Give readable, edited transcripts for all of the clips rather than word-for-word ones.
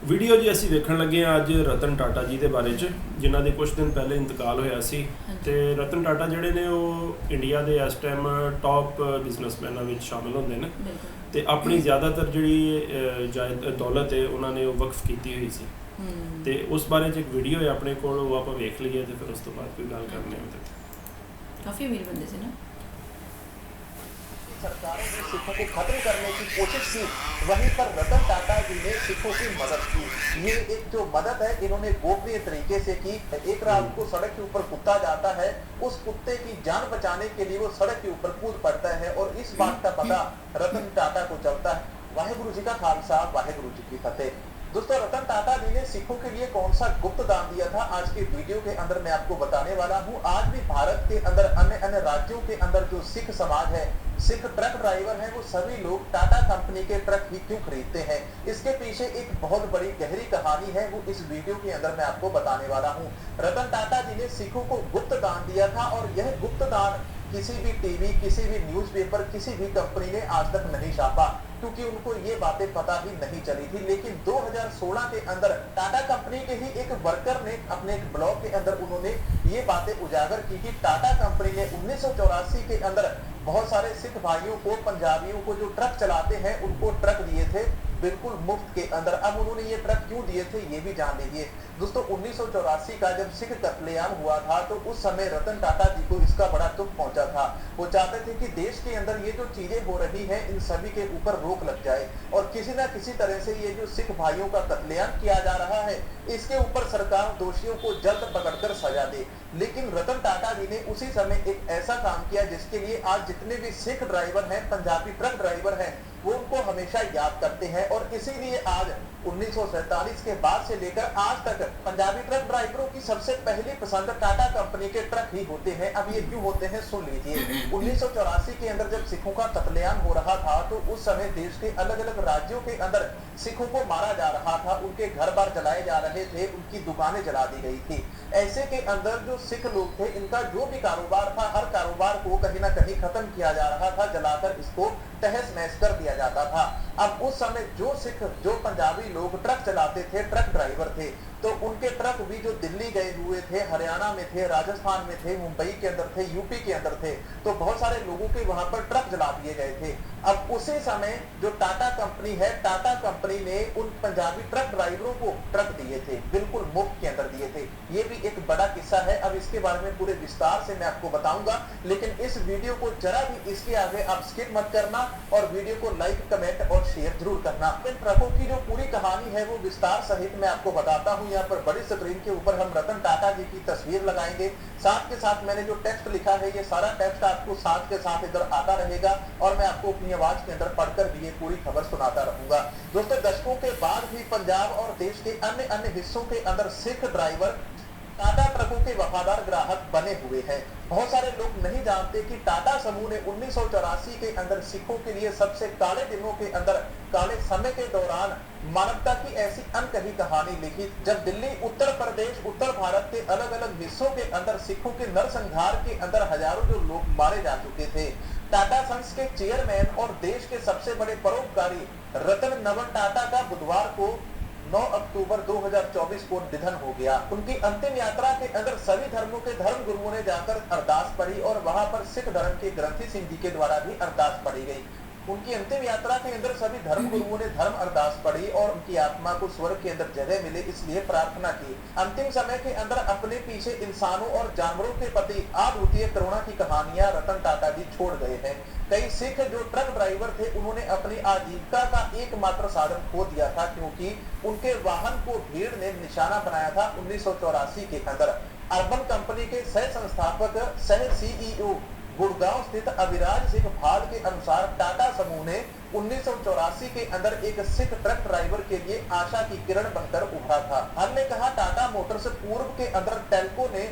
Video ਜੀ ਅਸੀਂ ਵੇਖਣ ਲੱਗੇ ਹਾਂ ਅੱਜ ਰਤਨ ਟਾਟਾ ਜੀ ਦੇ ਬਾਰੇ 'ਚ, ਜਿਨ੍ਹਾਂ ਦੇ ਕੁਝ ਦਿਨ ਪਹਿਲੇ ਇੰਤਕਾਲ ਹੋਇਆ ਸੀ। ਤੇ ਰਤਨ ਟਾਟਾ ਜਿਹੜੇ ਨੇ ਉਹ ਇੰਡੀਆ ਦੇ ਇਸ ਟਾਈਮ ਟੌਪ ਬਿਜ਼ਨਸਮੈਨਾਂ ਵਿੱਚ ਸ਼ਾਮਿਲ ਹੁੰਦੇ ਨੇ ਤੇ ਆਪਣੀ ਜ਼ਿਆਦਾਤਰ ਜਿਹੜੀ ਦੌਲਤ ਹੈ ਉਹਨਾਂ ਨੇ ਉਹ ਵਕਫ ਕੀਤੀ ਹੋਈ ਸੀ। ਤੇ ਉਸ ਬਾਰੇ 'ਚ ਇੱਕ ਵੀਡੀਓ ਹੈ ਆਪਣੇ ਕੋਲ, ਉਹ ਆਪਾਂ ਵੇਖ ਲਈਏ ਤੇ ਫਿਰ ਉਸ ਤੋਂ ਬਾਅਦ ਕੋਈ ਗੱਲ ਕਰਨੀ ਉਹਦੇ ਤੇ। ਕਾਫੀ ਅਮੀਰ ਬੰਦੇ ਸੀ ਨਾ। सरकारों ने सिखों को खत्म करने की कोशिश की, वहीं पर रतन टाटा जी ने सिखों की मदद की। ये एक जो मदद है इन्होंने गोपनीय तरीके से की। एक रात को सड़क के ऊपर कुत्ता जाता है, उस कुत्ते की जान बचाने के लिए वो सड़क के ऊपर कूद पड़ता है और इस बात का पता रतन टाटा को चलता है। वाहेगुरु जी का खालसा, वाहेगुरु जी की फतेह। दोस्तों, रतन टाटा जी ने सिखों के लिए कौन सा गुप्त दान दिया था, आज के वीडियो के अंदर मैं आपको बताने वाला हूं। आज भी भारत के अंदर अन्य अन्य राज्यों के अंदर जो सिख समाज है, सिख ट्रक ड्राइवर है, वो सभी लोग टाटा कंपनी के ट्रक ही क्यों खरीदते हैं, इसके पीछे एक बहुत बड़ी गहरी कहानी है, वो इस वीडियो के अंदर मैं आपको बताने वाला हूं। रतन टाटा जी ने सिखों को गुप्त दान दिया था और यह गुप्त दान किसी भी टीवी, किसी भी न्यूज़पेपर, किसी भी कंपनी ने आज तक नहीं छापा, क्योंकि उनको ये बातें पता ही नहीं चली थी। लेकिन 2016 के अंदर टाटा कंपनी के ही एक वर्कर ने अपने एक ब्लॉग के अंदर उन्होंने ये बातें उजागर की कि टाटा कंपनी ने 1984 के अंदर बहुत सारे सिख भाइयों को, पंजाबियों को जो ट्रक चलाते हैं उनको ट्रक दिए थे बिल्कुल मुफ्त के अंदर। अब उन्होंने ये ट्रक क्यों दिए थे ये भी जान लीजिए। दोस्तों, 1984 का जब सिख कत्लेआम हुआ था तो उस समय रतन टाटा जी को इसका बड़ा दुख पहुंचा था। वो चाहते थे कि देश के अंदर ये जो चीजें हो रही हैं इन सभी के ऊपर रोक लग जाए और किसी ना किसी तरह से ये जो सिख भाइयों का कत्लेआम किया जा रहा है इसके ऊपर सरकार दोषियों को जल्द पकड़कर सजा दे। लेकिन रतन टाटा जी ने उसी समय एक ऐसा काम किया जिसके लिए आज जितने भी सिख ड्राइवर हैं, पंजाबी ट्रक ड्राइवर हैं, वो उनको हमेशा याद करते हैं। और इसीलिए आज 1947 के बाद से लेकर आज तक पंजाबी ट्रक ड्राइवरों की सबसे पहली पसंद टाटा कंपनी के ट्रक ही होते हैं। अब ये क्यों होते हैं सुन लीजिए। 1984 के अंदर जब सिखों का कत्लेआम हो रहा था तो उस समय देश के अलग अलग राज्यों के अंदर सिखों को मारा जा रहा था, उनके घर बार जलाए जा रहे थे, उनकी दुकानें जला दी गई थी। ऐसे के अंदर जो सिख लोग थे इनका जो भी कारोबार था हर कारोबार को कहीं ना कहीं खत्म किया जा रहा था, जलाकर इसको तहस नहस कर दिया जाता था। अब उस समय जो सिख, जो पंजाबी लोग ट्रक चलाते थे, ट्रक ड्राइवर थे, तो उनके ट्रक भी जो दिल्ली गए हुए थे, हरियाणा में थे, राजस्थान में थे, मुंबई के अंदर थे, यूपी के अंदर थे, तो बहुत सारे लोगों के वहां पर ट्रक जला दिए गए थे। अब उसी समय जो टाटा कंपनी है, टाटा कंपनी ने उन पंजाबी ट्रक ड्राइवरों को ट्रक दिए थे, बिल्कुल मुफ्त के अंदर दिए थे। ये भी एक बड़ा किस्सा है, अब इसके बारे में पूरे विस्तार से मैं आपको बताऊंगा, लेकिन इस वीडियो को जरा भी इसके आगे आप स्किप मत करना और वीडियो को लाइक, कमेंट और शेयर जरूर करना। इन ट्रकों की जो पूरी कहानी है वो विस्तार सहित मैं आपको बताता हूँ। यहाँ पर बड़ी स्क्रीन के ऊपर हम रतन टाटा जी की तस्वीर लगाएंगे, साथ के साथ मैंने जो टेक्स्ट लिखा है ये सारा टेक्स्ट आपको साथ के साथ इधर आता रहेगा और मैं आपको अपनी आवाज के अंदर पढ़कर भी ये पूरी खबर सुनाता रहूंगा। दोस्तों, दशकों के बाद भी पंजाब और देश के अन्य अन्य हिस्सों के अंदर सिख ड्राइवर टाटा ट्रकों के वफादार ग्राहक बने हुए हैं। बहुत सारे लोग नहीं जानते कि टाटा समूह ने 1984 के अंदर सिखों के लिए सबसे काले दिनों के अंदर, काले समय के दौरान मानवता की ऐसी अनकही कहानी लिखी, जब दिल्ली, उत्तर प्रदेश, उत्तर भारत के अलग अलग हिस्सों के अंदर सिखों के नरसंहार के अंदर हजारों जो लोग मारे जा चुके थे। टाटा सन्स के चेयरमैन और देश के सबसे बड़े परोपकारी रतन नवन टाटा का बुधवार को 9 अक्टूबर 2024 को निधन हो गया। उनकी अंतिम यात्रा के अंदर सभी धर्मों के धर्म गुरुओं ने जाकर अरदास पढ़ी और वहां पर सिख धर्म के ग्रंथी सिंह जी के द्वारा भी अरदास पढ़ी गई। उनकी अंतिम यात्रा के अंदर सभी धर्म गुरुओं ने धर्म अरदास पढ़ी और उनकी आत्मा को स्वर्ग के अंदर जगह मिले इसलिए प्रार्थना की। अंतिम समय के अंदर अपने पीछे इंसानों और जानवरों के प्रति अद्वितीय करुणा की कहानियां रतन टाटा जी छोड़ गए हैं। कई सिख जो ट्रक ड्राइवर थे उन्होंने अपनी आजीविका का एकमात्र साधन खो दिया था, क्योंकि उनके वाहन को भीड़ ने निशाना बनाया था। 1984 के अंदर अर्बन कंपनी के सह संस्थापक, सह सीईओ गुड़गांव स्थित अविराज सिंह भाल के अनुसार टाटा समूह ने 1984 के अंदर एक सिख ट्रक ड्राइवर के लिए आशा की किरण बनकर उभरा था। हमने कहा टाटा मोटर्स पूर्व के अंदर टेल्को ने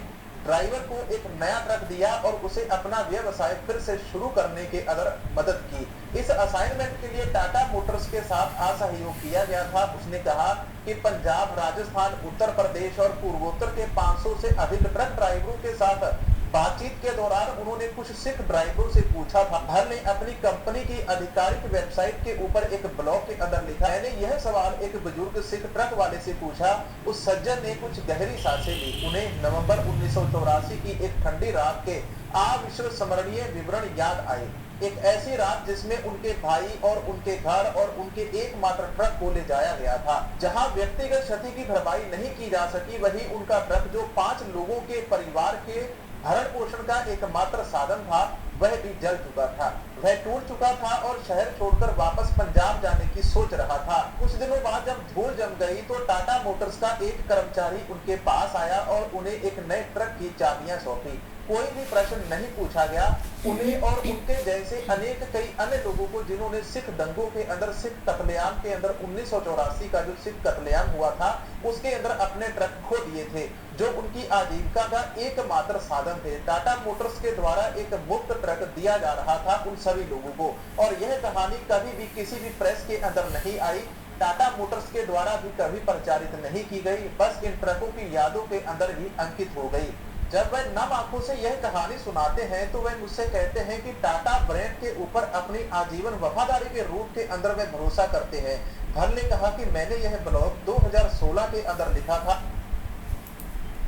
ड्राइवर को एक नया ट्रक दिया और उसे अपना व्यवसाय फिर से शुरू करने के अंदर मदद की। इस असाइनमेंट के लिए टाटा मोटर्स के साथ असहयोग किया गया था। उसने कहा कि पंजाब, राजस्थान, उत्तर प्रदेश और पूर्वोत्तर के 500 से अधिक ट्रक ड्राइवरों के साथ बातचीत के दौरान उन्होंने कुछ सिख ड्राइवरों से पूछा था। धर ने अपनी कंपनी की आधिकारिक वेबसाइट के ऊपर एक ब्लॉग के अंदर लिखा, मैंने यह सवाल एक बुजुर्ग सिख ट्रक वाले से पूछा। उस सज्जन ने कुछ गहरी सांसें ली। उन्हें नवंबर 1984 की एक ठंडी रात के अविस्मरणीय विवरण याद आए। एक ऐसी रात जिसमें उनके भाई और उनके घर और उनके एकमात्र ट्रक को ले जाया गया था। जहां व्यक्तिगत क्षति की भरपाई नहीं की जा सकी, वहीं उनका ट्रक जो 5 लोगों के परिवार के भरण पोषण का एकमात्र साधन था, वह भी जल चुका था। वह टूट चुका था और शहर छोड़कर वापस पंजाब जाने की सोच रहा था। कुछ दिनों बाद जब धूल जम गई तो टाटा मोटर्स का एक कर्मचारी उनके पास आया और उन्हें एक नए ट्रक की चाबियां सौंपी। कोई भी प्रश्न नहीं पूछा गया। उन्हें और उनके जैसे अनेक कई अन्य लोगों को, जिन्होंने सिख दंगों के अंदर, सिख कत्लेआम के अंदर 1984 का जो सिख कत्लेआम हुआ था, उसके अंदर अपने ट्रक खो दिए थे, जो उनकी आजीविका का एकमात्र साधन थे। टाटा मोटर्स के द्वारा एक मुफ्त ट्रक दिया जा रहा था उन सभी लोगों को, और यह कहानी कभी भी किसी भी प्रेस के अंदर नहीं आई, टाटा मोटर्स के द्वारा भी कभी प्रचारित नहीं की गई, बस इन ट्रकों की यादों के अंदर ही अंकित हो गई। जब वह नम आंखों से यह कहानी सुनाते हैं तो वह मुझसे कहते हैं कि टाटा ब्रांड के ऊपर अपनी आजीवन वफादारी के रूप के अंदर वह भरोसा करते हैं। धर ने कहा कि मैंने यह ब्लॉग 2016 के अंदर लिखा था।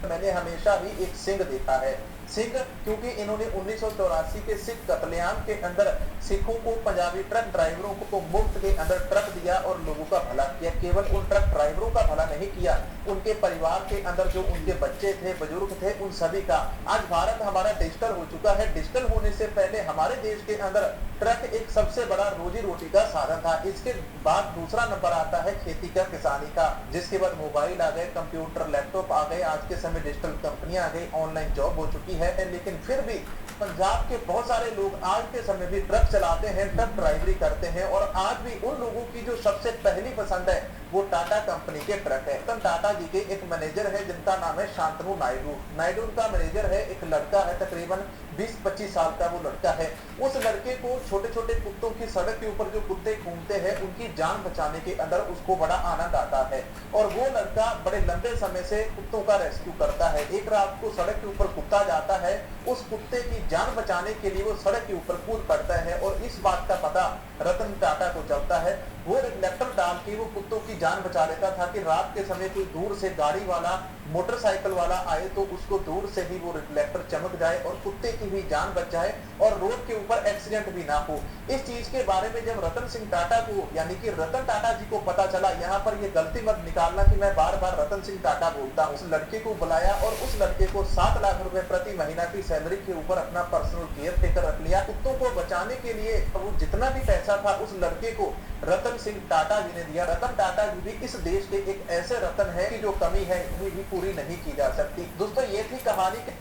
मैंने हमेशा ही एक सिंह देखा है। सिख क्योंकि इन्होंने 1984 के सिख कत्लेआम के अंदर सिखों को, पंजाबी ट्रक ड्राइवरों को मुफ्त के अंदर ट्रक दिया और लोगों का भला किया। केवल उन ट्रक ड्राइवरों का भला नहीं किया, उनके परिवार के अंदर जो उनके बच्चे थे, बुजुर्ग थे, उन सभी का। आज भारत हमारा डिजिटल हो चुका है। डिजिटल होने से पहले हमारे देश के अंदर ट्रक एक सबसे बड़ा रोजी रोटी का साधन था। इसके बाद दूसरा नंबर आता है खेती का, किसानी का, जिसके बाद मोबाइल आ गए, कंप्यूटर, लैपटॉप आ गए, आज के समय डिजिटल कंपनियां आ गई, ऑनलाइन जॉब हो चुकी है। लेकिन फिर भी पंजाब के बहुत सारे लोग आज के समय भी ट्रक चलाते हैं, ट्रक ड्राइवरी करते हैं, और आज भी उन लोगों की जो सबसे पहली पसंद है वो टाटा कंपनी के ट्रक है। रतन टाटा जी के एक मैनेजर है जिनका नाम है शांतनु नायडू। नायडू उनका मैनेजर है। एक लड़का है, तकरीबन 20-25 साल का वो लड़का है। उस लड़के को छोटे छोटे कुत्तों की, सड़क के ऊपर जो कुत्ते घूमते हैं, उनकी जान बचाने के अंदर उसको बड़ा आनंद आता है, और वो लड़का बड़े लंबे समय से कुत्तों का रेस्क्यू करता है। एक रात को सड़क के ऊपर कुत्ता जाता है, उस कुत्ते की जान बचाने के लिए वो सड़क के ऊपर कूद पड़ता है, और इस बात का पता रतन टाटा को चलता है। वो रिफ्लेक्टर डाल के वो कुत्तों की जान बचा लेता था कि रात के समय कोई दूर से गाड़ी वाला, मोटरसाइकिल वाला आए तो उसको दूर से ही वो रिफ्लेक्टर चमक जाए और कुत्ते की भी जान बच जाए और रोड के ऊपर एक्सीडेंट भी ना हो। इस चीज के बारे में जब रतन सिंह टाटा को, यानी कि रतन टाटा जी को पता चला, यहाँ पर ये गलती मत निकालना कि मैं बार बार रतन सिंह टाटा बोलता हूँ, उस लड़के को बुलाया और उस लड़के को 7 लाख रुपए प्रति महीना की सैलरी के ऊपर अपना पर्सनल केयर टेकर रख लिया। कुत्तों को बचाने के लिए वो जितना भी पैसा था उस लड़के को रतन सिंह टाटा जी ने दिया। रतन टाटा जी भी इस देश के एक ऐसे रतन है कि जो कमी है वो भी पूरी नहीं की जा सकती। दोस्तों ये थी कहानी के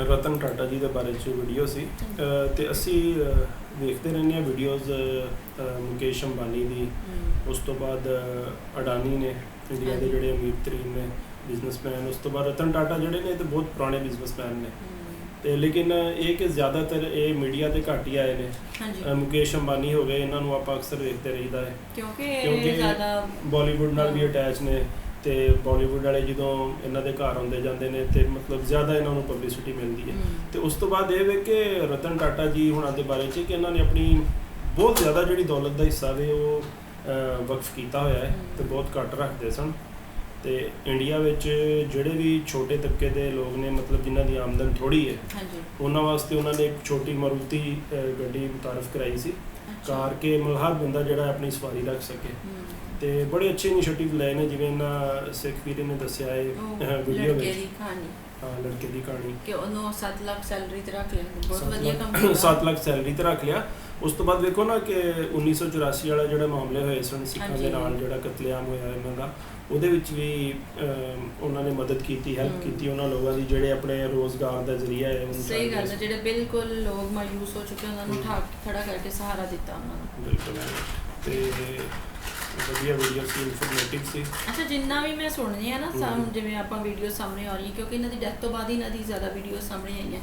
ਰਤਨ ਟਾਟਾ ਜੀ ਦੇ ਬਾਰੇ 'ਚ ਵੀਡੀਓ ਸੀ, ਤੇ ਅਸੀਂ ਵੇਖਦੇ ਰਹਿੰਦੇ ਹਾਂ ਵੀਡੀਓਜ਼ ਮੁਕੇਸ਼ ਅੰਬਾਨੀ ਦੀ, ਉਸ ਤੋਂ ਬਾਅਦ ਅਡਾਨੀ ਨੇ, ਇੰਡੀਆ ਦੇ ਜਿਹੜੇ ਅਮੀਰ ਤਰੀਨ ਨੇ ਬਿਜ਼ਨਸਮੈਨ, ਉਸ ਤੋਂ ਬਾਅਦ ਰਤਨ ਟਾਟਾ ਜਿਹੜੇ ਨੇ ਤੇ ਬਹੁਤ ਪੁਰਾਣੇ ਬਿਜ਼ਨਸਮੈਨ ਨੇ, ਤੇ ਲੇਕਿਨ ਇਹ ਕਿ ਜ਼ਿਆਦਾਤਰ ਇਹ ਮੀਡੀਆ ਤੇ ਘੱਟ ਹੀ ਆਏ ਨੇ। ਮੁਕੇਸ਼ ਅੰਬਾਨੀ ਹੋ ਗਏ, ਇਹਨਾਂ ਨੂੰ ਆਪਾਂ ਅਕਸਰ ਵੇਖਦੇ ਰਹੀਦਾ ਹੈ ਕਿਉਂਕਿ ਜ਼ਿਆਦਾ ਬਾਲੀਵੁੱਡ ਨਾਲ ਵੀ ਅਟੈਚ ਨੇ, ਤੇ ਬਾਲੀਵੁੱਡ ਵਾਲੇ ਜਦੋਂ ਇਹਨਾਂ ਦੇ ਘਰ ਆਉਂਦੇ ਜਾਂਦੇ ਨੇ ਤੇ ਮਤਲਬ ਜ਼ਿਆਦਾ ਇਹਨਾਂ ਨੂੰ ਪਬਲਿਸਿਟੀ ਮਿਲਦੀ ਹੈ। ਤੇ ਉਸ ਤੋਂ ਬਾਅਦ ਇਹ ਵੇ ਕਿ ਰਤਨ ਟਾਟਾ ਜੀ ਹੁਣਾਂ ਦੇ ਬਾਰੇ 'ਚ ਕਿ ਇਹਨਾਂ ਨੇ ਆਪਣੀ ਬਹੁਤ ਜ਼ਿਆਦਾ ਜਿਹੜੀ ਦੌਲਤ ਦਾ ਹਿੱਸਾ ਵੇ ਉਹ ਵਕਫ ਕੀਤਾ ਹੋਇਆ ਹੈ ਤੇ ਬਹੁਤ ਘੱਟ ਰੱਖਦੇ ਸਨ। ਤੇ ਇੰਡੀਆ ਵਿੱਚ ਜਿਹੜੇ ਵੀ ਛੋਟੇ ਤਬਕੇ ਦੇ ਲੋਕ ਨੇ, ਮਤਲਬ ਜਿਨ੍ਹਾਂ ਦੀ ਆਮਦਨ ਥੋੜ੍ਹੀ ਹੈ, ਉਹਨਾਂ ਵਾਸਤੇ ਉਹਨਾਂ ਨੇ ਇੱਕ ਛੋਟੀ ਮਾਰੂਤੀ ਗੱਡੀ ਮੁਤਾਰਫ ਕਰਾਈ ਸੀ, ਕਾਰ ਕੇ ਮਤਲਬ ਹਰ ਬੰਦਾ ਜਿਹੜਾ ਆਪਣੀ ਸਵਾਰੀ ਰੱਖ ਸਕੇ। ਤੇ ਬੜੇ ਅੱਛੇ ਇਨੀਸ਼ੀਏਟਿਵ ਲਏ ਨੇ, ਜਿਵੇਂ ਇਹਨਾਂ ਸਿੱਖ ਵੀਰੇ ਨੇ ਦੱਸਿਆ ਹੈ ਵੀਡੀਓ ਵਿੱਚ, ਲੜਕੇ ਦੀ ਕਹਾਣੀ ਕਿ ਉਹਨੂੰ 7 ਲੱਖ ਸੈਲਰੀ ਤੇ ਰੱਖ ਲਿਆ, ਬਹੁਤ ਵਧੀਆ ਕੰਮ 7 ਲੱਖ ਸੈਲਰੀ ਤੇ ਰੱਖ ਲਿਆ। ਉਸ ਤੋਂ ਬਾਅਦ ਵੇਖੋ ਨਾ ਕਿ 1984 ਵਾਲਾ ਜਿਹੜਾ ਮਾਮਲੇ ਹੋਏ ਸਨ ਸਿੱਖਾਂ ਦੇ ਨਾਲ, ਜਿਹੜਾ ਕਤਲੇਆਮ ਹੋਇਆ ਇਹਨਾਂ ਦਾ, ਉਹਦੇ ਵਿੱਚ ਵੀ ਉਹਨਾਂ ਨੇ ਮਦਦ ਕੀਤੀ, ਹੈਲਪ ਕੀਤੀ ਉਹਨਾਂ ਲੋਕਾਂ ਦੀ ਜਿਹੜੇ ਆਪਣੇ ਰੋਜ਼ਗਾਰ ਦਾ ਜ਼ਰੀਆ ਹੈ। ਸਹੀ ਗੱਲ ਹੈ, ਜਿਹੜੇ ਬਿਲਕੁਲ ਲੋਕ ਮਾਯੂਸ ਹੋ ਚੁੱਕੇ ਉਹਨਾਂ ਨੂੰ ਖੜਾ ਕਰਕੇ ਸਹਾਰਾ ਦਿੱਤਾ ਉਹਨਾਂ ਨੂੰ। ਬਿਲਕੁਲ। ਤੇ ਵਧੀਆ ਵੀਡੀਓ ਸੀ, ਇਨਫੋਰਮੇਟਿਵ ਸੀ। ਅੱਛਾ, ਜਿੰਨਾ ਵੀ ਮੈਂ ਸੁਣਦੀ ਹਾਂ ਨਾ, ਜਿਵੇਂ ਆਪਾਂ ਵੀਡੀਓ ਸਾਹਮਣੇ ਆ ਰਹੀ ਹੈ, ਕਿਉਂਕਿ ਇਹਨਾਂ ਦੀ ਡੈਥ ਤੋਂ ਬਾਅਦ ਹੀ ਇਹਨਾਂ ਦੀ ਜ਼ਿਆਦਾ ਵੀਡੀਓ ਸਾਹਮਣੇ ਆਈਆਂ,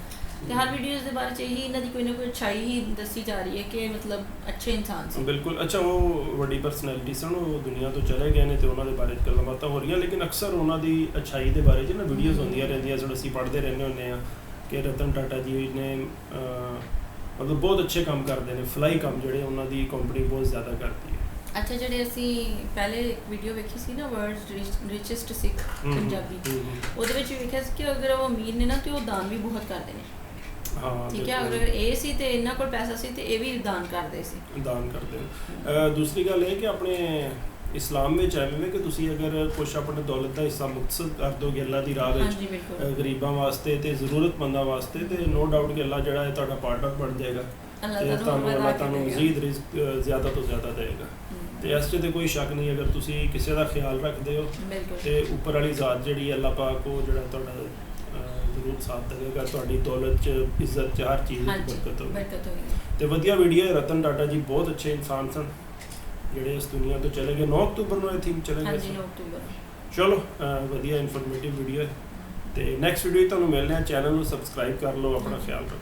ਤੇ ਹਰ ਵੀਡੀਓਜ਼ ਦੇ ਬਾਰੇ ਚ ਇਹੀ ਇਹਨਾਂ ਦੀ ਕੋਈ ਨਾ ਕੋਈ ਅੱਛਾਈ ਹੀ ਦੱਸੀ ਜਾ ਰਹੀ ਹੈ ਕਿ ਮਤਲਬ ਅੱਛੇ ਇਨਸਾਨ ਸੀ। ਬਿਲਕੁਲ। ਅੱਛਾ, ਉਹ ਵੱਡੀ ਪਰਸਨੈਲਿਟੀ ਸਨ, ਉਹ ਦੁਨੀਆ ਤੋਂ ਚਲੇ ਗਏ ਨੇ ਤੇ ਉਹਨਾਂ ਦੇ ਬਾਰੇ ਗੱਲਾਂ ਬਾਤਾਂ ਹੋ ਰਹੀਆਂ, ਲੇਕਿਨ ਅਕਸਰ ਉਹਨਾਂ ਦੀ ਅੱਛਾਈ ਦੇ ਬਾਰੇ 'ਚ ਨਾ ਵੀਡੀਓਜ਼ ਹੁੰਦੀਆਂ ਰਹਿੰਦੀਆਂ ਸਨ, ਅਸੀਂ ਪੜ੍ਹਦੇ ਰਹਿੰਦੇ ਹੁੰਦੇ ਹਾਂ ਕਿ ਰਤਨ ਟਾਟਾ ਜੀ ਨੇ ਮਤਲਬ ਬਹੁਤ ਅੱਛੇ ਕੰਮ ਕਰਦੇ ਨੇ, ਫਲਾਈ ਕੰਮ ਜਿਹੜੇ ਉਹਨਾਂ ਦੀ ਕੰਪਨੀ ਬਹੁਤ ਜ਼ਿਆਦਾ ਕਰਦੀ ਹੈ। ਅੱਛਾ, ਜਿਹੜੇ ਅਸੀਂ ਪਹਿਲੇ ਇੱਕ ਵੀਡੀਓ ਵੇਖੀ ਸੀ ਨਾ ਵਰਲਡਸ ਰਿਚੈਸਟ ਸਿੱਖ ਪੰਜਾਬੀ, ਉਹਦੇ ਵਿੱਚ ਵੀ ਵੇਖਿਆ ਸੀ ਕਿ ਅਗਰ ਉਹ ਅਮੀਰ ਨੇ ਨਾ ਤੇ ਉਹ ਦਾਨ ਵੀ ਬਹੁਤ ਕਰਦੇ ਨੇ। ਹਾਂ, ਠੀਕ ਹੈ, ਅਗਰ ਇਹ ਸੀ ਤੇ ਇਹਨਾਂ ਕੋਲ ਪੈਸਾ ਸੀ ਤੇ ਇਹ ਵੀ ਦਾਨ ਕਰਦੇ ਸੀ। ਦਾਨ ਕਰਦੇ ਨੇ। ਦੂਸਰੀ ਗੱਲ ਇਹ ਕਿ ਆਪਣੇ ਇਸਲਾਮ ਵਿੱਚ ਐਵੇਂ ਹੈ ਕਿ ਤੁਸੀਂ ਅਗਰ ਕੁਛ ਆਪਣੇ ਦੌਲਤ ਦਾ ਹਿੱਸਾ ਮੁਕਤਸਰ ਕਰ ਦੋਗੇ ਅੱਲਾ ਦੀ ਰਾਹ ਵਿੱਚ ਗਰੀਬਾਂ ਵਾਸਤੇ ਤੇ ਜ਼ਰੂਰਤਮੰਦਾਂ ਵਾਸਤੇ, ਤੇ ਨੋ ਡਾਊਟ ਕਿ ਅੱਲਾ ਜਿਹੜਾ ਹੈ ਤੁਹਾਡਾ ਪਾਰਟਨਰ ਬਣ ਜਾਏਗਾ ਤੇ ਤੁਹਾਨੂੰ ਮਜ਼ੀਦ ਰਿਜ਼ਕ ਜ਼ਿਆਦਾ ਤੋਂ ਜ਼ਿਆਦਾ ਦੇਗਾ। ਤੇ ਇਸ 'ਚ ਤੇ ਕੋਈ ਸ਼ੱਕ ਨਹੀਂ, ਅਗਰ ਤੁਸੀਂ ਕਿਸੇ ਦਾ ਖਿਆਲ ਰੱਖਦੇ ਹੋ ਤੇ ਉੱਪਰ ਵਾਲੀ ਜ਼ਾਤ ਜਿਹੜੀ ਅੱਲਾ ਪਾਕ ਉਹ ਜਿਹੜਾ ਤੁਹਾਡਾ ਜ਼ਰੂਰ ਸਾਥ ਦੇਵੇਗਾ, ਤੁਹਾਡੀ ਦੌਲਤ 'ਚ, ਇੱਜ਼ਤ 'ਚ, ਹਰ ਚੀਜ਼ 'ਚ ਬਰਕਤ ਹੋਵੇਗੀ। ਤੇ ਵਧੀਆ ਵੀਡੀਓ ਹੈ। ਰਤਨ ਟਾਟਾ ਜੀ ਬਹੁਤ ਅੱਛੇ ਇਨਸਾਨ ਸਨ ਜਿਹੜੇ ਇਸ ਦੁਨੀਆ ਤੋਂ ਚਲੇ ਗਏ 9 ਅਕਤੂਬਰ ਨੂੰ, ਆਈ ਥਿੰਕ ਚਲੇ ਗਏ ਸੀ। 9 ਅਕਤੂਬਰ। ਚਲੋ, ਵਧੀਆ ਇਨਫੋਰਮੇਟਿਵ ਵੀਡੀਓ ਹੈ ਤੇ ਨੈਕਸਟ ਵੀਡੀਓ ਤੁਹਾਨੂੰ ਮਿਲਦੇ ਹਾਂ। ਚੈਨਲ ਨੂੰ ਸਬਸਕ੍ਰਾਈਬ ਕਰ ਲਓ, ਆਪਣਾ ਖਿਆਲ ਰੱਖੋ।